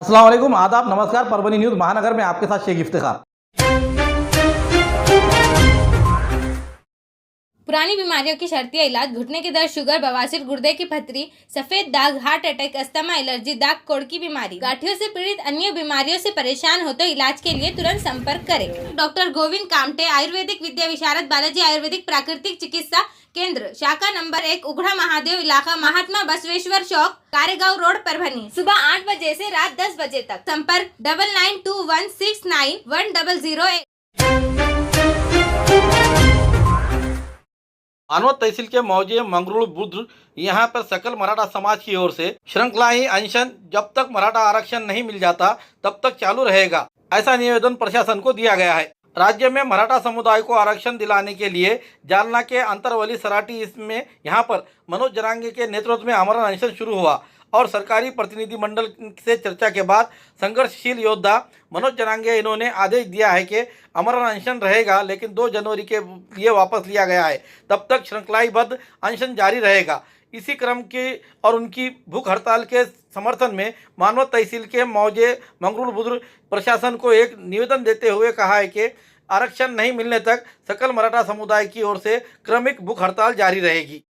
अस्सलाम वालेकुम, आदाब, नमस्कार। परभनी न्यूज़ महानगर में आपके साथ शेख इफ्तिखार। पुरानी बीमारियों की शर्तिया इलाज, घुटने के दर्द, शुगर, बवासीर, गुर्दे की पथरी, सफेद दाग, हार्ट अटैक, अस्थमा, एलर्जी, दाग कोड़ की बीमारी, गांठियों से पीड़ित अन्य बीमारियों से परेशान हो तो इलाज के लिए तुरंत संपर्क करें। डॉक्टर गोविंद कामटे, आयुर्वेदिक विद्या विशारद, बालाजी आयुर्वेदिक प्राकृतिक चिकित्सा केंद्र, शाखा नंबर 1, उघड़ा महादेव इलाका, महात्मा बसवेश्वर चौक, कारेगांव रोड, परभनी। सुबह 8 बजे से रात 10 बजे तक। संपर्क 9921691008। मानवत तहसील के मौजे मंगरूल बुद्र यहाँ पर सकल मराठा समाज की ओर से श्रृंखलाही अनशन जब तक मराठा आरक्षण नहीं मिल जाता तब तक चालू रहेगा, ऐसा निवेदन प्रशासन को दिया गया है। राज्य में मराठा समुदाय को आरक्षण दिलाने के लिए जालना के अंतरवली सराटी इसमें यहाँ पर मनोज जरांगे के नेतृत्व में आमरण अनशन शुरू हुआ और सरकारी प्रतिनिधि मंडल से चर्चा के बाद संघर्षशील योद्धा मनोज जरांगे इन्होंने आदेश दिया है कि आमरण अनशन रहेगा, लेकिन 2 जनवरी के लिए वापस लिया गया है। तब तक श्रृंखलाबद्ध अनशन जारी रहेगा। इसी क्रम की और उनकी भूख हड़ताल के समर्थन में मानवत तहसील के मौजे मंगरूल बुद्र प्रशासन को एक निवेदन देते हुए कहा है कि आरक्षण नहीं मिलने तक सकल मराठा समुदाय की ओर से क्रमिक भूख हड़ताल जारी रहेगी।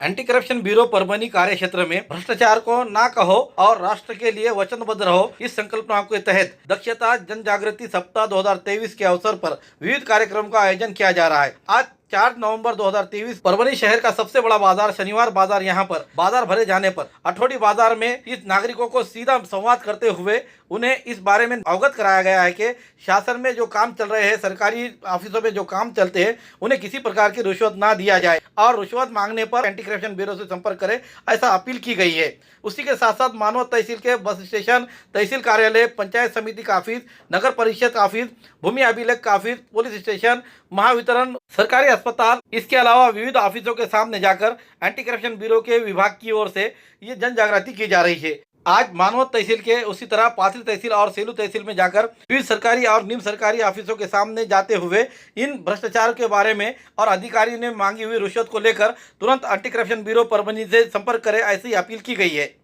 एंटी करप्शन ब्यूरो परभनी कार्य क्षेत्र में भ्रष्टाचार को ना कहो और राष्ट्र के लिए वचनबद्ध रहो, इस संकल्पना के तहत दक्षता जन जागृति सप्ताह 2023 के अवसर पर विविध कार्यक्रम का आयोजन किया जा रहा है। आज 4 नवंबर 2023 परभनी शहर का सबसे बड़ा बाजार शनिवार बाजार यहाँ पर बाजार भरे जाने पर अठौड़ी बाजार में इस नागरिकों को सीधा संवाद करते हुए उन्हें इस बारे में अवगत कराया गया है कि शासन में जो काम चल रहे हैं, सरकारी ऑफिसों में जो काम चलते हैं, उन्हें किसी प्रकार की रिश्वत ना दिया जाए और रिश्वत मांगने पर एंटी करप्शन ब्यूरो से संपर्क करें, ऐसा अपील की गई है। उसी के साथ साथ मानवत तहसील के बस स्टेशन, तहसील कार्यालय, पंचायत समिति का ऑफिस, नगर परिषद का ऑफिस, भूमि अभिलेख का ऑफिस, पुलिस स्टेशन, महावितरण, सरकारी अस्पताल, इसके अलावा विविध ऑफिसों के सामने जाकर एंटी करप्शन ब्यूरो के विभाग की ओर से ये जन जागृति की जा रही है। आज मानवत तहसील के उसी तरह पाथरी तहसील और सेलू तहसील में जाकर विविध सरकारी और निम्न सरकारी ऑफिसों के सामने जाते हुए इन भ्रष्टाचार के बारे में और अधिकारी ने मांगी हुई रिश्वत को लेकर तुरंत एंटी करप्शन ब्यूरो परभनी से संपर्क करें, ऐसी अपील की गई है।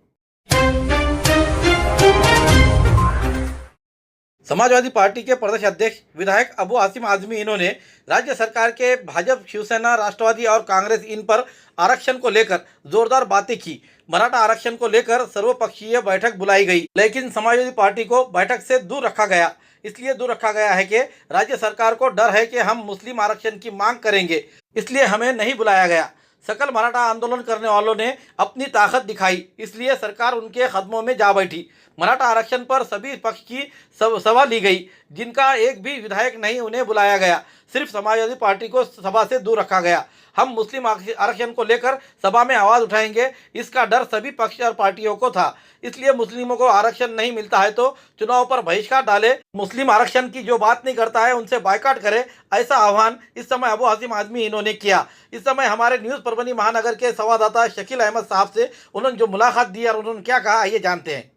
समाजवादी पार्टी के प्रदेश अध्यक्ष विधायक अबू आसिम आजमी इन्होंने राज्य सरकार के भाजपा, शिवसेना, राष्ट्रवादी और कांग्रेस इन पर आरक्षण को लेकर जोरदार बातें की। मराठा आरक्षण को लेकर सर्वपक्षीय बैठक बुलाई गई, लेकिन समाजवादी पार्टी को बैठक से दूर रखा गया। इसलिए दूर रखा गया है कि राज्य सरकार को डर है कि हम मुस्लिम आरक्षण की मांग करेंगे, इसलिए हमें नहीं बुलाया गया। सकल मराठा आंदोलन करने वालों ने अपनी ताकत दिखाई, इसलिए सरकार उनके कदमों में जा बैठी। मराठा आरक्षण पर सभी पक्ष की सभा ली गई, जिनका एक भी विधायक नहीं उन्हें बुलाया गया। सिर्फ समाजवादी पार्टी को सभा से दूर रखा गया। हम मुस्लिम आरक्षण को लेकर सभा में आवाज़ उठाएंगे, इसका डर सभी पक्ष और पार्टियों को था। इसलिए मुस्लिमों को आरक्षण नहीं मिलता है तो चुनाव पर बहिष्कार डाले, मुस्लिम आरक्षण की जो बात नहीं करता है उनसे बायकॉट करे, ऐसा आह्वान इस समय अबू आसिम आजमी इन्होंने किया। इस समय हमारे न्यूज़ परभनी महानगर के संवाददाता शकील अहमद साहब से उन्होंने जो मुलाकात दी और उन्होंने क्या कहा, आइए जानते हैं।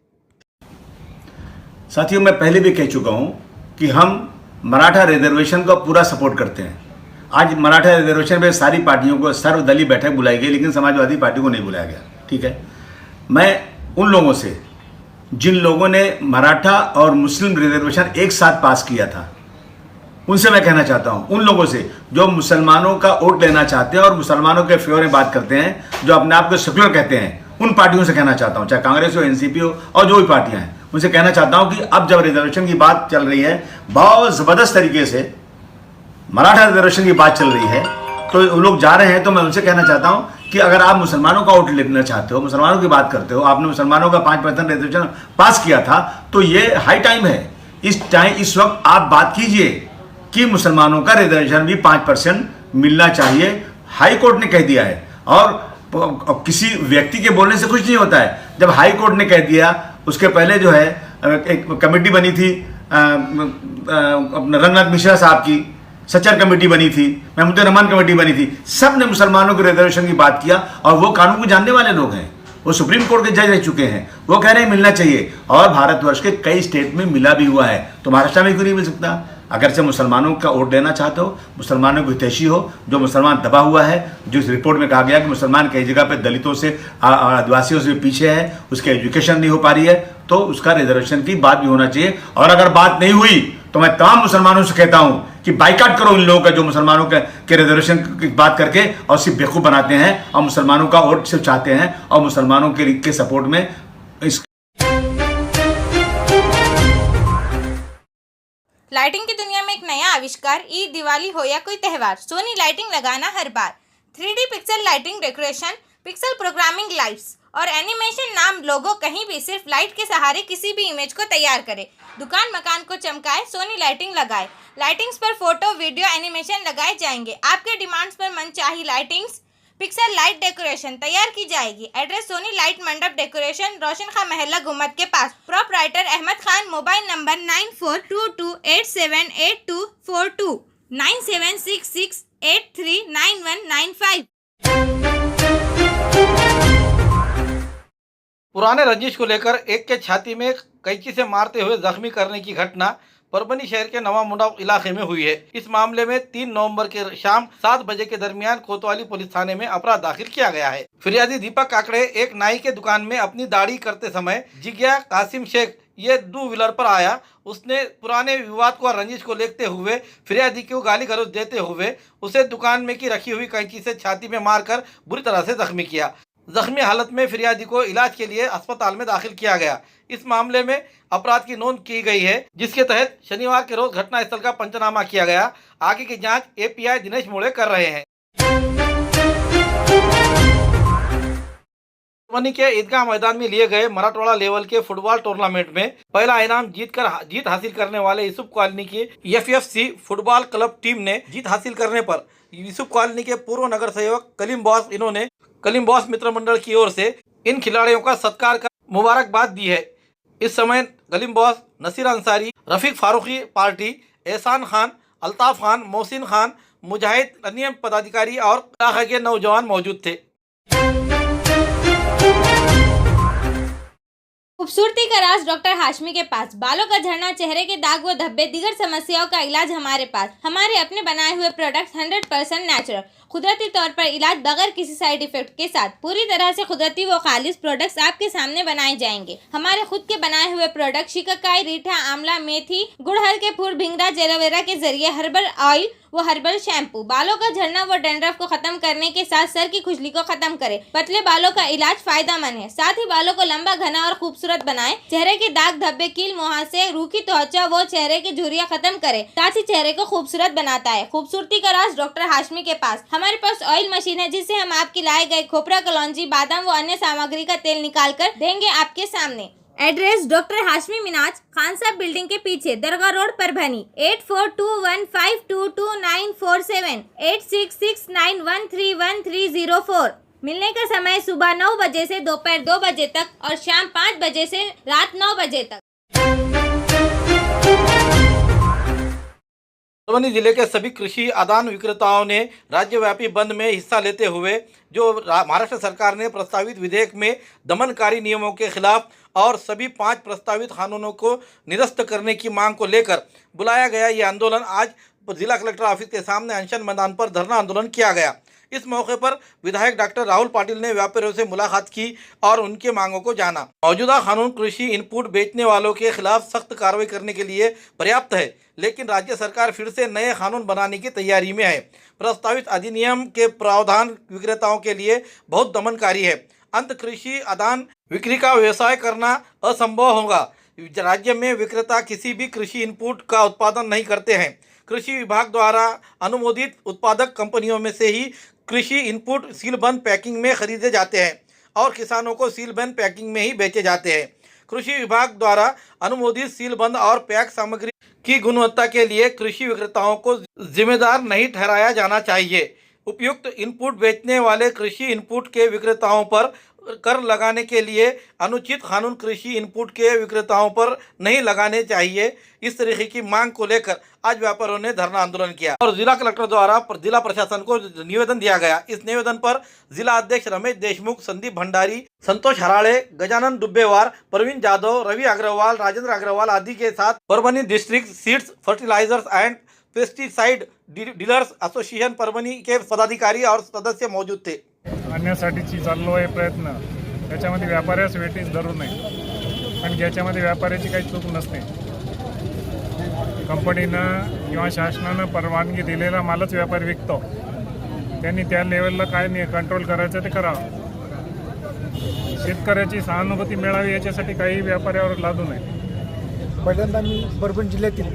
साथियों, मैं पहले भी कह चुका हूं कि हम मराठा रिजर्वेशन का पूरा सपोर्ट करते हैं। आज मराठा रिजर्वेशन पे सारी पार्टियों को सर्वदलीय बैठक बुलाई गई, लेकिन समाजवादी पार्टी को नहीं बुलाया गया। ठीक है, मैं उन लोगों से जिन लोगों ने मराठा और मुस्लिम रिजर्वेशन एक साथ पास किया था, उनसे मैं कहना चाहता हूं, उन लोगों से जो मुसलमानों का वोट लेना चाहते हैं और मुसलमानों के फेवर में बात करते हैं, जो अपने आप को सेकुलर कहते हैं, उन पार्टियों से कहना चाहता हूं, चाहे कांग्रेस हो, एनसीपी हो और जो भी पार्टियां हैं, उनसे कहना चाहता हूं कि अब जब रिजर्वेशन की बात चल रही है, बहुत जबरदस्त तरीके से मराठा रिजर्वेशन की बात चल रही है, तो वो लोग जा रहे हैं, तो मैं उनसे कहना चाहता हूं कि अगर आप मुसलमानों का वोट लेना चाहते हो, मुसलमानों की बात करते हो, आपने मुसलमानों का 5% रिजर्वेशन पास किया था, तो ये हाई टाइम है। इस वक्त आप बात कीजिए कि मुसलमानों का रिजर्वेशन भी 5% मिलना चाहिए। हाई कोर्ट ने कह दिया है और किसी व्यक्ति के बोलने से कुछ नहीं होता है। जब हाई कोर्ट ने कह दिया, उसके पहले जो है एक कमेटी बनी थी अपना रंगनाथ मिश्रा साहब की, सच्चर कमेटी बनी थी, महमूद रहमान कमेटी बनी थी, सब ने मुसलमानों के रिजर्वेशन की बात किया और वो कानून को जानने वाले लोग हैं, वो सुप्रीम कोर्ट के जज रह चुके हैं, वो कह रहे हैं मिलना चाहिए और भारतवर्ष के कई स्टेट में मिला भी हुआ है, तो महाराष्ट्र में क्यों नहीं मिल सकता? अगर से मुसलमानों का वोट लेना चाहते हो, मुसलमानों की हितैषी हो, जो मुसलमान दबा हुआ है, जो इस रिपोर्ट में कहा गया कि मुसलमान कई जगह पे दलितों से आदिवासियों से पीछे है, उसकी एजुकेशन नहीं हो पा रही है, तो उसका रिजर्वेशन की बात भी होना चाहिए। और अगर बात नहीं हुई तो मैं तमाम मुसलमानों से कहता हूं कि बाइकाट करो इन लोगों का जो मुसलमानों के रिजर्वेशन की बात करके और सिर्फ बेवकूफ बनाते हैं और मुसलमानों का वोट सिर्फ चाहते हैं और मुसलमानों के सपोर्ट में इस लाइटिंग की दुनिया में एक नया आविष्कार, ईद, दिवाली हो या कोई त्यौहार, सोनी लाइटिंग लगाना हर बार। 3D pixel lighting decoration, pixel programming lights और एनिमेशन नाम लोगो कहीं भी सिर्फ लाइट के सहारे किसी भी इमेज को तैयार करे। दुकान मकान को चमकाए, सोनी लाइटिंग लगाए। लाइटिंग्स पर फोटो, वीडियो, एनिमेशन लगाए जाएंगे। आपके डिमांड्स पर मनचाही लाइटिंग्स, पिक्सल लाइट डेकोरेशन तैयार की जाएगी। Address Soni light Mandap decoration, Roshan Khan महल्ला गुम्मद के पास। Proprietor Ahmed Khan. Mobile number 9422878242 9766839195। पुराने रंजिश को लेकर एक के छाती में कैंची से मारते हुए जख्मी करने की घटना परभनी शहर के नवा मुंडा इलाके में हुई है। इस मामले में 3 नवंबर के शाम 7 बजे के दरमियान कोतवाली पुलिस थाने में अपराध दाखिल किया गया है। फिरियादी दीपक काकड़े एक नाई के दुकान में अपनी दाढ़ी करते समय जिज्ञा कासिम शेख ये 2 व्हीलर पर आया। उसने पुराने विवाद को रंजिश को लेते हुए फिरियादी को गाली गलौज देते हुए उसे दुकान में की रखी हुई कैंची से छाती में मारकर बुरी तरह से जख्मी किया। जख्मी हालत में फिरियादी को इलाज के लिए अस्पताल में दाखिल किया गया। इस मामले में अपराध की नोंद की गई है, जिसके तहत शनिवार के रोज घटनास्थल का पंचनामा किया गया। आगे की जांच एपीआई दिनेश मोड़े कर रहे हैं। परभनी के ईदगाह मैदान में लिए गए मराठवाड़ा लेवल के फुटबॉल टूर्नामेंट में पहला इनाम जीत हासिल करने वाले यूसुफ कॉलोनी की एफएफसी फुटबॉल क्लब टीम ने जीत हासिल करने पर यूसुफ कॉलोनी के पूर्व नगर सेवक कलीम बॉस मित्र मंडल की ओर से इन खिलाड़ियों का सत्कार कर मुबारकबाद दी है। इस समय कलीम बॉस, नसीर अंसारी, रफीक फारूकी पार्टी, एहसान खान, अल्ताफ खान, मोहसिन खान, मुजाहिद, अन्य पदाधिकारी और इलाके के नौजवान मौजूद थे। खूबसूरती का राज डॉक्टर हाशमी के पास। बालों का झड़ना, चेहरे के दाग व धब्बे, दीगर समस्याओं का इलाज हमारे पास। हमारे अपने बनाए हुए प्रोडक्ट्स 100% नेचुरल, कुदरती तौर पर इलाज बगैर किसी साइड इफेक्ट के साथ पूरी तरह से कुदरती व खालिश प्रोडक्ट्स आपके सामने बनाए जाएंगे। हमारे खुद के बनाए हुए प्रोडक्ट शिकाकाई, रीठा, आंवला, मेथी, गुड़हल के फूल, भिंगरा, एलोवेरा के जरिए हर्बल ऑयल व हर्बल शैम्पू बालों का झड़ना व डैंड्रफ को खत्म करने के साथ सर की खुजली को खत्म करे। पतले बालों का इलाज फायदेमंद है, साथ ही बालों को लंबा, घना और खूबसूरत बनाए। चेहरे के दाग, धब्बे, कील, मुहासे, रूखी त्वचा वो चेहरे की झुर्रियां खत्म करे, साथ ही चेहरे को खूबसूरत बनाता है। खूबसूरती का राज डॉक्टर हाशमी के पास। हमारे पास ऑयल मशीन है, जिससे हम आपके लाए गए खोपरा, कलौंजी, बादाम व अन्य सामग्री का तेल निकाल कर देंगे आपके सामने। एड्रेस डॉक्टर हाशमी मिनाज, खान साहब बिल्डिंग के पीछे, दरगाह रोड, परभनी। 8421522947 8669131304। मिलने का समय सुबह 9 बजे से दोपहर 2 बजे तक और शाम 5 बजे से रात 9 बजे तक। परभनी जिले के सभी कृषि आदान विक्रेताओं ने राज्यव्यापी बंद में हिस्सा लेते हुए जो महाराष्ट्र सरकार ने प्रस्तावित विधेयक में दमनकारी नियमों के खिलाफ और सभी 5 प्रस्तावित कानूनों को निरस्त करने की मांग को लेकर बुलाया गया ये आंदोलन आज जिला कलेक्टर ऑफिस के सामने अनशन मैदान पर धरना आंदोलन किया गया। इस मौके पर विधायक डॉक्टर राहुल पाटिल ने व्यापारियों से मुलाकात की और उनके मांगों को जाना। मौजूदा कानून कृषि इनपुट बेचने वालों के खिलाफ सख्त कार्रवाई करने के लिए पर्याप्त है, लेकिन राज्य सरकार फिर से नए कानून बनाने की तैयारी में है। प्रस्तावित अधिनियम के प्रावधान विक्रेताओं के लिए बहुत दमनकारी है। अंत कृषि आदान बिक्री का व्यवसाय करना असंभव होगा। राज्य में विक्रेता किसी भी कृषि इनपुट का उत्पादन नहीं करते हैं। कृषि विभाग द्वारा अनुमोदित उत्पादक कंपनियों में से ही कृषि इनपुट सीलबंद पैकिंग में खरीदे जाते हैं और किसानों को सीलबंद पैकिंग में ही बेचे जाते हैं। कृषि विभाग द्वारा अनुमोदित सीलबंद और पैक सामग्री की गुणवत्ता के लिए कृषि विक्रेताओं को जिम्मेदार नहीं ठहराया जाना चाहिए। उपयुक्त इनपुट बेचने वाले कृषि इनपुट के विक्रेताओं पर कर लगाने के लिए अनुचित कानून कृषि इनपुट के विक्रेताओं पर नहीं लगाने चाहिए। इस तरीके की मांग को लेकर आज व्यापारियों ने धरना आंदोलन किया और जिला कलेक्टर द्वारा जिला प्रशासन को निवेदन दिया गया। इस निवेदन पर जिला अध्यक्ष रमेश देशमुख, संदीप भंडारी, संतोष हराड़े, गजानन डुब्बेवार, प्रवीण जाधव, रवि अग्रवाल, राजेंद्र अग्रवाल आदि के साथ Parbhani district seeds fertilisers and pesticide dealers association Parbhani के पदाधिकारी और सदस्य मौजूद थे। आणण्यासाठीची चाललो आहे प्रयत्न, त्याच्यामध्ये व्यापाऱ्यास वेटीस धरू नये, पण याच्यामध्ये व्यापाऱ्याची काही चूक नसते. कंपनीनं किंवा शासनानं परवानगी दिलेला मालच व्यापारी विकतो. त्यांनी त्या लेवलला काय कंट्रोल करायचं ते करावं. शेतकऱ्याची सहानुभूती मिळावी याच्यासाठी काही व्यापाऱ्यावर लादू नये. पहिल्यांदा मी परभणी जिल्ह्यातील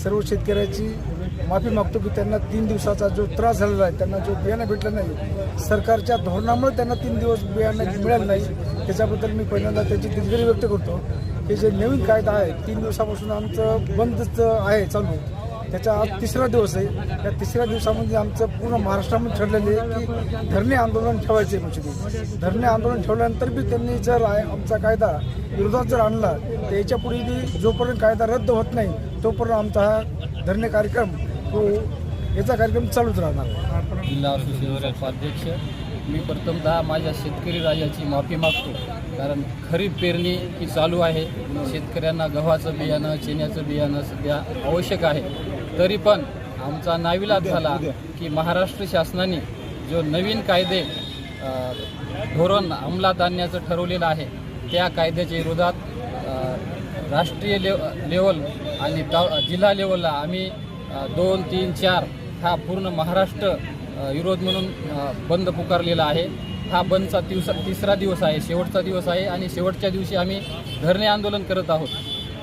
सर्व शेतकऱ्याची माफी मागतो की त्यांना 3 दिवसाचा जो त्रास झालेला आहे, त्यांना जो बियाणं भेटलं नाही, सरकारच्या धोरणामुळे त्यांना 3 दिवस बियाणं मिळालं नाही, त्याच्याबद्दल मी पहिल्यांदा त्याची दिलगिरी व्यक्त करतो. हे जे नवीन कायदा आहे 3 दिवसापासून आमचं बंदच आहे चालू, त्याचा आज 3रा दिवस आहे. या 3ऱ्या दिवसामध्ये आमचं पूर्ण महाराष्ट्रामध्ये ठरलेले आहे की धरणे आंदोलन ठेवायचे. म्हणजे धरणे आंदोलन ठेवल्यानंतर बी त्यांनी जर आमचा कायदा विरोधात जर आणला तर याच्यापुढे बी जोपर्यंत कायदा रद्द होत नाही तोपर्यंत आमचा हा धरणे कार्यक्रम याचा कार्यक्रम चालूच राहणार. जिल्हा असोसिएशनचे उपाध्यक्ष मी प्रथमतः माझ्या शेतकरी राजाची माफी मागतो, कारण खरीप पेरणी ही चालू आहे. शेतकऱ्यांना गव्हाचं बियाणं, चण्याचं बियाणं सध्या आवश्यक आहे. तरी पण आमचा नाविलाज झाला की महाराष्ट्र शासनाने जो नवीन कायदे धोरण अंमलात आणण्याचं ठरवलेलं आहे त्या कायद्याच्या विरोधात राष्ट्रीय लेवल आणि जिल्हा लेवलला आम्ही 2, 3, 4 हा पूर्ण महाराष्ट्र विरोध म्हणून बंद पुकारलेला आहे. हा बंदचा 3रा दिवस आहे, शेवटचा दिवस आहे आणि शेवटच्या दिवशी आम्ही धरणे आंदोलन करत आहोत.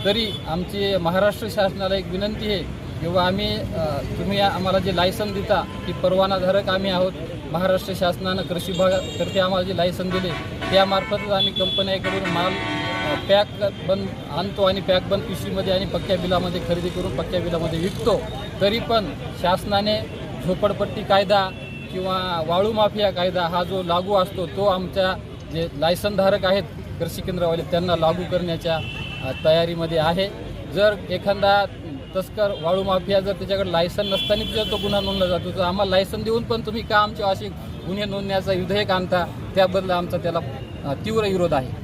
तरी आमची महाराष्ट्र शासनाला एक विनंती आहे किंवा तुम्ही आम्हाला जे लायसन देता की परवानाधारक आम्ही आहोत. महाराष्ट्र शासनानं कृषी विभागातर्फे आम्हाला जे लायसन दिले त्यामार्फतच आम्ही कंपन्याकडून माल पॅक बंद आणतो आणि पॅक बंद पिशवीमध्ये आणि पक्क्या बिलामध्ये खरेदी करून पक्क्या बिलामध्ये विकतो. तरी पण शासनाने झोपडपट्टी कायदा किंवा वाळू माफिया कायदा हा जो लागू असतो तो आमच्या जे लायसनधारक आहेत कृषी केंद्रवाले त्यांना लागू करण्याच्या तयारीमध्ये आहे. जर एखादा तस्कर वाळू माफिया जर त्याच्याकडे लायसन नसताना तुझ्या तो गुन्हा नोंदला जातो तर आम्हाला लायसन देऊन पण तुम्ही का आमच्या असे गुन्हे नोंदण्याचा विधेयक आणता, त्याबद्दल आमचा त्याला तीव्र विरोध आहे.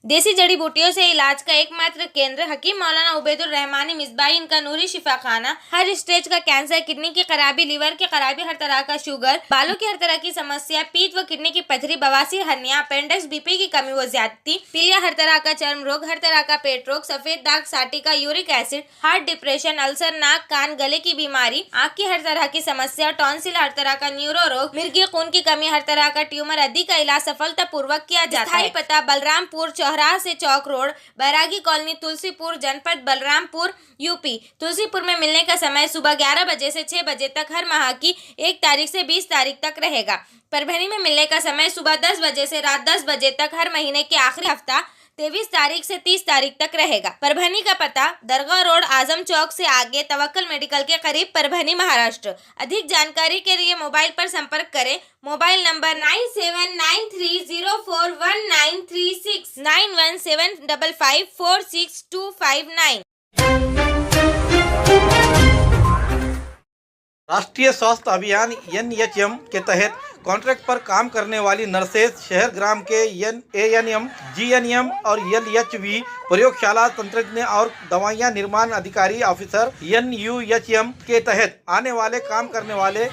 देसी जड़ी बूटियों से इलाज का एकमात्र केंद्र हकीम मौलाना उबैदुर रहमानी मिसबाही इनका नूरी शिफा खाना. हर स्टेज का कैंसर, किडनी की खराबी, लीवर की खराबी, हर तरह का शुगर, बालों की हर तरह की समस्या, पीत व किडनी की पथरी, बवासीर, हर्निया, अपेंडिक्स, बीपी की कमी व ज्यादती, पीलिया, हर तरह का चर्म रोग, हर तरह का पेट रोग, सफेद दाग, साटिका, uric acid, heart, depression, ulcer, नाक, कान, गले की बीमारी, आँख की हर तरह की समस्या, टॉन्सिल, हर तरह का न्यूरो रोग, मिर्गी खून की कमी, हर तरह का ट्यूमर आदि का इलाज सफलतापूर्वक किया जाता है. पता बलरामपुर चौराहा से चौक रोड, बैरागी कॉलोनी, तुलसीपुर, जनपद बलरामपुर, यूपी. तुलसीपुर में मिलने का समय सुबह 11 बजे से 6 बजे तक हर माह की 1 तारीख से 20 तारीख तक रहेगा. परभणी में मिलने का समय सुबह 10 बजे से रात 10 बजे तक हर महीने के आखिरी हफ्ता 23 तारीख से 30 तारीख तक रहेगा. परभणी का पता दरगाह रोड, आजम चौक से आगे, तवक्कल मेडिकल के करीब, परभणी, महाराष्ट्र. अधिक जानकारी के लिए मोबाइल पर संपर्क करें. Mobile number 9793041936 9175546259. राष्ट्रीय स्वास्थ्य अभियान NHM के तहत कॉन्ट्रैक्ट पर काम करने वाली नर्सेज शहर ग्राम के ANM, GNM और LHV प्रयोगशाला तंत्रज्ञ और दवाइयां निर्माण अधिकारी ऑफिसर NUHM के तहत आने वाले काम करने वाले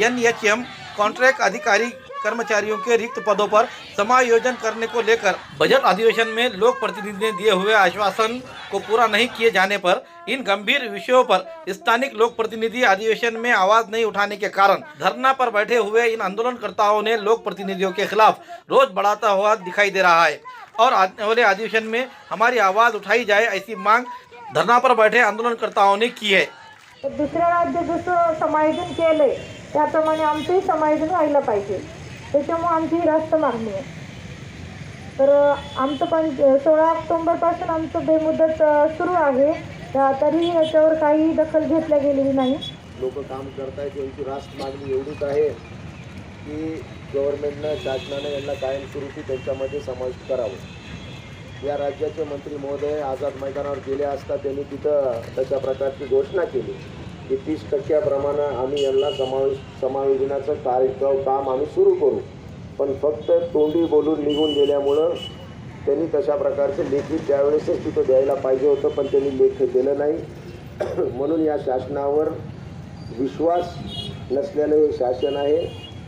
NHM कॉन्ट्रैक्ट अधिकारी कर्मचारियों के रिक्त पदों पर समायोजन करने को लेकर बजट अधिवेशन में लोक प्रतिनिधि ने दिए हुए आश्वासन को पूरा नहीं किए जाने पर इन गंभीर विषयों पर स्थानीय लोक प्रतिनिधि अधिवेशन में आवाज नहीं उठाने के कारण धरना पर बैठे हुए इन आंदोलनकर्ताओं ने लोक प्रतिनिधियों के खिलाफ रोष बढ़ाता हुआ दिखाई दे रहा है और आने वाले अधिवेशन में हमारी आवाज उठाई जाए ऐसी मांग धरना पर बैठे आंदोलनकर्ताओं ने की है. तर दुसऱ्या राज्यात जसं समायोजन केलंय त्याप्रमाणे आमचंही समायोजन व्हायला पाहिजे. त्याच्यामुळे आमची ही रास्त मागणी आहे. तर आमचं 16 ऑक्टोबरपासून आमचं बेमुदत सुरू आहे. तरीही याच्यावर काही दखल घेतल्या गेलेली नाही. लोक काम करतायत. यांची रास्त मागणी एवढीच आहे की गव्हर्नमेंटनं शासनानं यांना कायमस्वरूपी त्यांच्यामध्ये समाविष्ट करावं. या राज्याचे मंत्री महोदय आझाद मैदानावर गेले असता त्यांनी तिथं तशा प्रकारची घोषणा केली की 30% आम्ही यांना समायोजनाचं काम आम्ही सुरू करू. पण फक्त तोंडी बोलून निघून गेल्यामुळं त्यांनी तशा प्रकारचं लेखी त्यावेळेसच तिथं द्यायला पाहिजे होतं, पण त्यांनी लेख दिलं नाही. म्हणून या शासनावर विश्वास नसलेलं हे शासन आहे.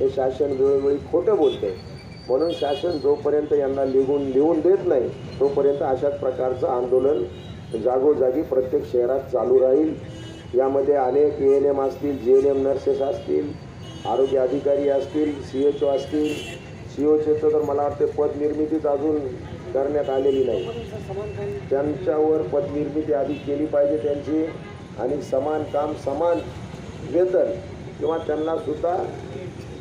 हे शासन वेळोवेळी खोटं बोलतं. म्हणून शासन जोपर्यंत यांना लिहून देत नाही तोपर्यंत अशाच प्रकारचं आंदोलन जागोजागी प्रत्येक शहरात चालू राहील. यामध्ये अनेक ANM असतील, GNM नर्सेस असतील, आरोग्य अधिकारी असतील, CHO असतील. COचे तर मला वाटते पदनिर्मितीच अजून करण्यात आलेली नाही. त्यांच्यावर पदनिर्मिती आधी केली पाहिजे त्यांची, आणि समान काम समान वेतन किंवा त्यांनासुद्धा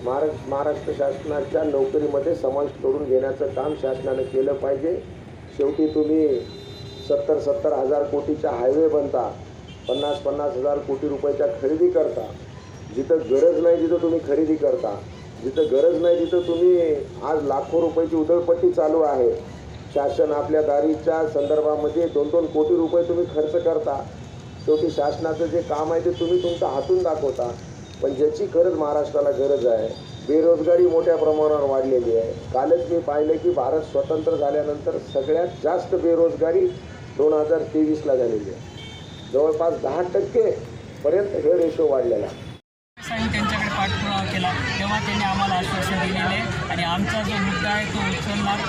महाराष्ट्र शासनाच्या नोकरीमध्ये समाविष्ट करून घेण्याचं काम शासनानं केलं पाहिजे. शेवटी तुम्ही 70 हजार कोटीच्या हायवे बनता, 50 हजार कोटी रुपयाच्या खरेदी करता. जिथं गरज नाही तिथं तुम्ही खरेदी करता, जिथं गरज नाही तिथं तुम्ही आज लाखो रुपयाची उधळपट्टी चालू आहे. शासन आपल्या दारीच्या संदर्भामध्ये 2-2 कोटी रुपये तुम्ही खर्च करता. शेवटी शासनाचं जे काम आहे ते तुम्ही तुमच्या हातून दाखवता. पण ज्याची खरंच महाराष्ट्राला गरज आहे, बेरोजगारी मोठ्या प्रमाणावर वाढलेली आहे. कालच मी पाहिलं की भारत स्वतंत्र झाल्यानंतर सगळ्यात जास्त बेरोजगारी 2023ला झालेली आहे. जवळपास 10% पर्यंत हे रेशो वाढलेला आहे. त्यांच्याकडे पाठपुरावा केला तेव्हा त्यांनी आम्हाला आश्वासन दिलेले आणि आमचा जो मुद्दा आहे तो उचलणार,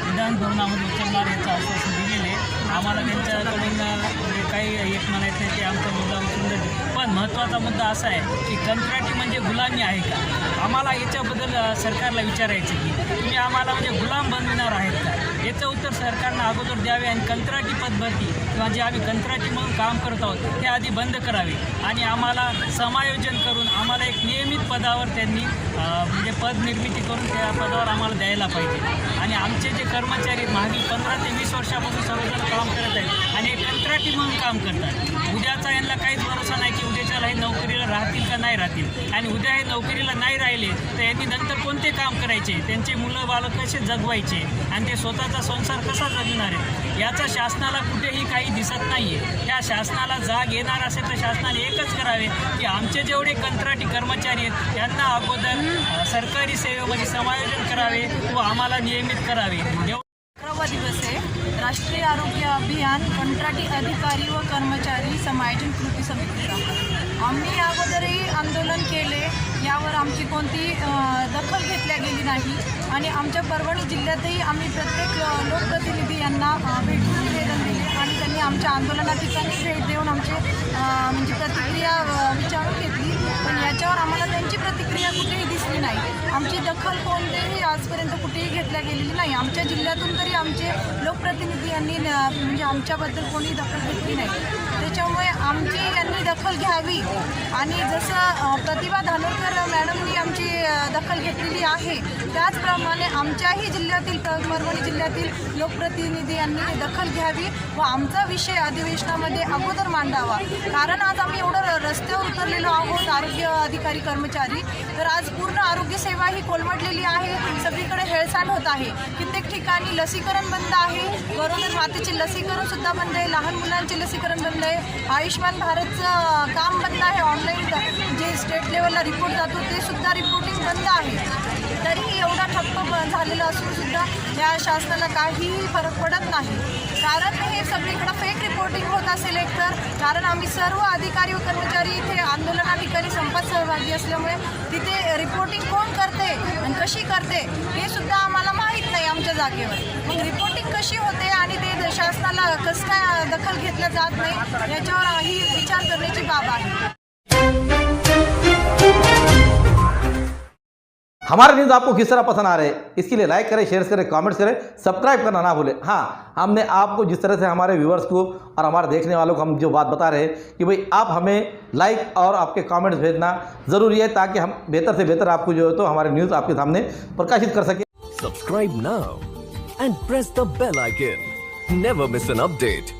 विधान भवनामध्ये उचलणार याचं आश्वासन दिलेले. आम्हाला त्यांच्याकडून काही एक म्हणायचं आहे ते आमचा मुद्दा उचलून देतो. पण महत्त्वाचा मुद्दा असा आहे की कंत्राटी म्हणजे गुलामी आहे का? आम्हाला याच्याबद्दल सरकारला विचारायचं की तुम्ही आम्हाला म्हणजे गुलाम बनविणार आहेत का? याचं उत्तर सरकारनं अगोदर द्यावे आणि कंत्राटी पद्धती किंवा जे आम्ही कंत्राटी म्हणून काम करत आहोत ते आधी बंद करावे आणि आम्हाला समायोजन करून आम्हाला एक नियमित पदावर त्यांनी म्हणजे पद निर्मिती करून त्या पदावर आम्हाला द्यायला पाहिजे. आणि आमचे जे कर्मचारी मागील 15 ते 20 वर्षापासून सर्वजण काम करत आहेत आणि हे कंत्राटी म्हणून काम करतात. उद्याचा यांना काहीच भरोसा नाही की उद्याच्याला हे नोकरीला राहतील का नाही राहतील. आणि उद्या हे नोकरीला नाही राहिले तर यांनी नंतर कोणते काम करायचे, त्यांचे मुलं बालक कसे जगवायचे आणि ते स्वतःचा संसार कसा जगणार आहे याचा शासनाला कुठेही काही दिसत नाही आहे. या शासनाला जाग येणार असेल तर शासनाने एकच करावे की आमचे जेवढे कंत्राटी कर्मचारी आहेत त्यांना अगोदर सरकारी सेवेमध्ये समायोजन करावे व आम्हाला नियमित करावे. 11वा दिवस आहे राष्ट्रीय आरोग्य अभियान कंत्राटी अधिकारी व कर्मचारी समायोजन कृती समितीचा. आम्ही अगोदरही आंदोलन केले, यावर आमची कोणती दखल घेतल्या गेली नाही आणि आमच्या परभणी जिल्ह्यातही आम्ही प्रत्येक लोकप्रतिनिधी यांना भेटून निवेदन दिले आणि त्यांनी आमच्या आंदोलना ठिकाणी भेट देऊन आमचे म्हणजे प्रतिक्रिया विचारून घेतली. पण याच्यावर आम्हाला त्यांची प्रतिक्रिया कुठेही दिसली नाही. आमची दखल कोणतेही आजपर्यंत कुठेही घेतल्या गेलेली नाही. आमच्या जिल्ह्यातून तरी आमचे लोकप्रतिनिधी यांनी म्हणजे आमच्याबद्दल कोणी दखल घेतली नाही. त्याच्यामुळे आमची यांनी दखल घ्यावी आणि जसं प्रतिभा धानोरकर मॅडमनी आमची दखल घेतलेली आहे त्याचप्रमाणे आमच्याही जिल्ह्यातील परभणी जिल्ह्यातील लोकप्रतिनिधी यांनी दखल घ्यावी व आमचा विषय अधिवेशनामध्ये अगोदर मांडावा. कारण आज आम्ही एवढं रस्त्यावर उतरलेलो आहोत आरोग्य अधिकारी कर्मचारी, तर आज पूर्ण आरोग्यसेवा ही कोलमडलेली आहे. सगळीकडे हेळसांड होत आहे. कित्येक ठिकाणी लसीकरण बंद आहे, गरोदर मातेचे लसीकरण सुद्धा बंद आहे, लहान मुलांचे लसीकरण बंद आहे, आयुष्यमान भारतचं काम बंद आहे, ऑनलाईन जे स्टेट लेवलला रिपोर्ट जातो ते सुद्धा रिपोर्टिंग बंद आहे. तरीही एवढा ठप्प झालेला असून सुद्धा या शासनाला काहीही फरक पडत नाही. कारण हे सगळीकडं फेक रिपोर्टिंग होत असेल एकतर, कारण आम्ही सर्व अधिकारी व कर्मचारी इथे आंदोलना ठिकाणी संपात सहभागी असल्यामुळे तिथे रिपोर्टिंग कोण करते आणि कशी करते हे सुद्धा आम्हाला माहीत नाही आमच्या जागेवर. मग रिपोर्टिंग कशी होते आणि ते शासनाला कसं काय दखल घेतल्या जात नाही याच्यावर ही विचार करण्याची बाब आहे. हमारे न्यूज़ आपको किस तरह पसंद आ रहे हैं इसके लिए लाइक करें, शेयर करें, कमेंट्स करें, सब्सक्राइब करना ना भूलें. हाँ, हमने आपको जिस तरह से हमारे व्यूअर्स को और हमारे देखने वालों को हम जो बात बता रहे हैं कि भाई आप हमें लाइक और आपके कमेंट्स भेजना ज़रूरी है ताकि हम बेहतर से बेहतर आपको जो है तो हमारे न्यूज़ आपके सामने प्रकाशित कर सकें. Subscribe now and press the bell icon. Never miss an update.